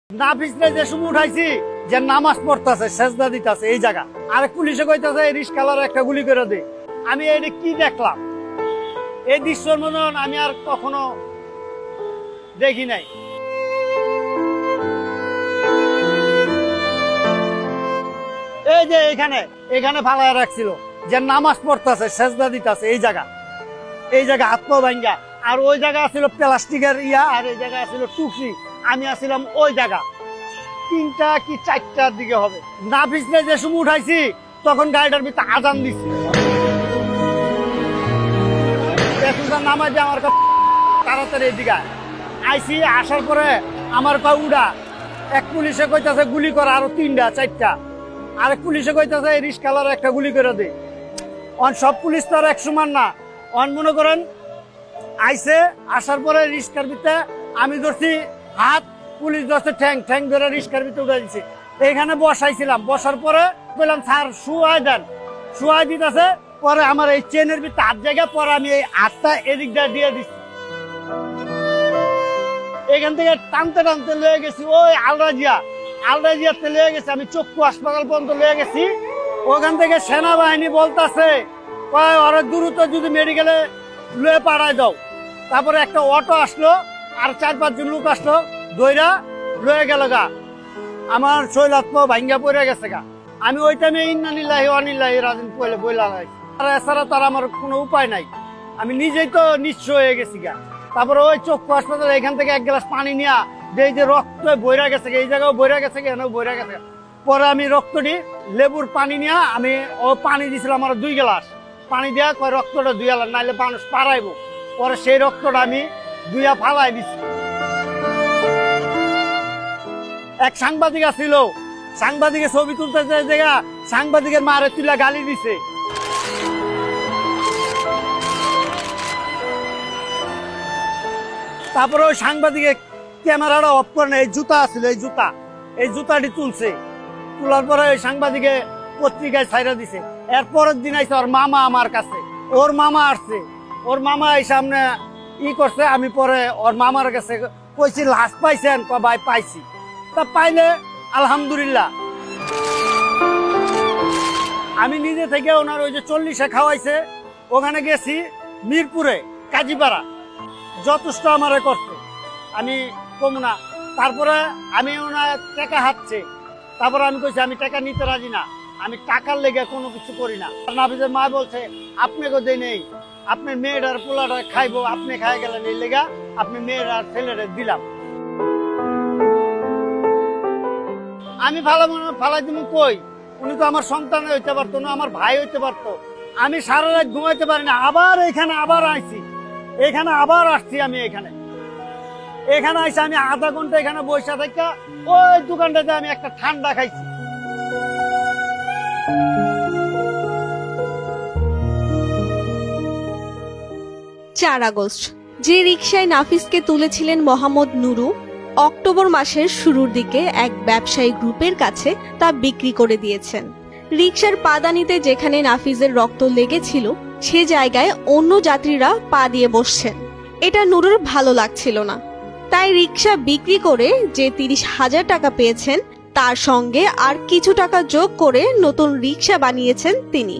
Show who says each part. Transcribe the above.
Speaker 1: নাফিসরে যে সময় উঠাইছি যে নামাজ পড়তেছে সেজদা দিতেছে এই জায়গা আরেক পুলিশে কইতাছে এই রিস্কালার একটা গুলি করে দে। আমি এটা কি দেখলাম, এই দৃশ্যের মতন আমি আর কখনো দেখি নাই। এই যে এখানে ফালায় রাখছিল যে নামাজ পড়তেছে সেজদা দিতেছে এই জায়গা আত্ম ভাঙ্গা, আর ওই জায়গা ছিল প্লাস্টিকের আর এই জায়গা ছিল টুকরি। আমি আসছিলাম ওই জায়গা 3টা কি 4টার দিকে হবে। নাফিসরে যে সময় উঠাইছি তখন গাড়িটার ভিতরে আজান দিচ্ছে। নামাজে আমার তাড়াতাড়ি এদিকে আইসি, আসার পরে আমার কয় উড়া। এক পুলিশে কইতাছে গুলি করা আরো 3টা 4টা, আরেক পুলিশে কইতাছে এই রিস্কালার একটা গুলি করে দে। সব পুলিশ তো আর এক সমান না। মনে করেন আইসে, আসার পরে রিস্কার ভিতরে আমি ধরছি হাত, পুলিশ ধরছে ঠ্যাং ধরে রিস্কার ভিতরে উঠে দিচ্ছে। এখানে বসাইছিলাম, বসার পরে বললাম স্যার শুয়াই দেন, শুয়াই দিতেছে। পরে আমার এই চেনের ভিতরে হাত জায়গা, পরে আমি এই হাতটা এদিক দিয়ে দিচ্ছি। এখান থেকে টানতে লয়ে গেছি ওই আলরাজিয়াতে লয়ে গেছি। আমি চক্ষু হাসপাতাল পর্যন্ত লয়ে গেছি। ওখান থেকে সেনাবাহিনী বলতেছে ওরা দ্রুত যদি মেডিকেলে লয়ে পাঠায় দাও। তারপরে একটা অটো আসলো, আর 4-5 জন লোক আসলো, দইরা লয়ে গেল গা। আমার শৈলাত্ম ভাঙ্গা পড়ে গেছে গা। আমি ওই টাইমে ইন্নালিল্লাহি ওয়া ইন্নাইহি রাজিউন বইলা নাই। আর এছাড়া তো আমার কোনো উপায় নাই, আমি নিজেই তো নিঃস্ব হয়ে গেছি গা। তারপরে ওই চক্ষু হাসপাতালে এখান থেকে 1 গ্লাস পানি নিয়া এই যে রক্ত বইরা গেছে, এই জায়গাও বইরা গেছে, এখানেও বইরা গেছে। পরে আমি রক্তটি লেবুর পানি নিয়া আমি ও পানি দিয়েছিলাম আমার 2 গ্লাস পানি দিয়া, কয় রক্তটা ধুইয়া নাইলে মানুষ পারাইবো। পরে সেই রক্তটা আমি ধুইয়া ফালাই দিছি। এক সাংবাদিক আসছিল, সাংবাদিকের ছবি তুলতে জায়গা সাংবাদিকের মারে তুলা গালি দিছে। তারপরে ওই সাংবাদিকের ক্যামেরাটা অফ করে না, এই জুতা আসছিল, এই জুতাটি তুলছে। তোলার পরে ওই সাংবাদিকে পত্রিকায় ছাইরা দিছে। এরপরের দিন আইসে ওর মামা আমার কাছে, ওর মামা আসছে, ওর মামা এই সামনে করছে। আমি পরে ওর মামার কাছে কইছি লাশ পাইছেন? ভাই পাইছি। তা পাইলে আলহামদুলিল্লাহ। আমি নিজে থেকে ওনার ওই যে 40-এ খাওয়াইছে, ওখানে গেছি মিরপুরে কাজীপাড়া, যথেষ্ট আমারে করছে, আমি কমু না। তারপরে আমি ওনার টাকা হাঁটছে, তারপরে আমি কইছি আমি টাকা নিতে রাজি না, আমি টাকার লেগে কোনো কিছু করি না। নাফিসের মা বলছে আপনাকে দেই নেই, আপনি মেয়েটার পোলাটা খাইবো, আপনি খাই গেলেন, এই লেগা আপনি মেয়ের আর ছেলেরে দিলাম। আমি ফালাই দিব কই? উনি তো আমার সন্তান হইতে পারতো না, আমার ভাই হইতে পারতো। আমি সারা রাত ঘুমাইতে পারি না। আবার এখানে আইছি, এখানে আবার আসছি। আমি এখানে আইসি, আমি আধা ঘন্টা এখানে বসে থাকা ওই দোকানটাতে আমি একটা ঠান্ডা খাইছি।
Speaker 2: 4 আগস্ট যে রিকশায় নাফিসকে তুলেছিলেন মোহাম্মদ নুরু, অক্টোবর মাসের শুরুর দিকে এক ব্যবসায়ী গ্রুপের কাছে তা বিক্রি করে দিয়েছেন। রিকশার পাদানিতে যেখানে নাফিসের রক্ত লেগেছিল সে জায়গায় অন্য যাত্রীরা পা দিয়ে বসছেন। এটা নুরুর ভালো লাগছিল না, তাই রিকশা বিক্রি করে যে 30,000 টাকা পেয়েছেন তার সঙ্গে আর কিছু টাকা যোগ করে নতুন রিকশা বানিয়েছেন তিনি।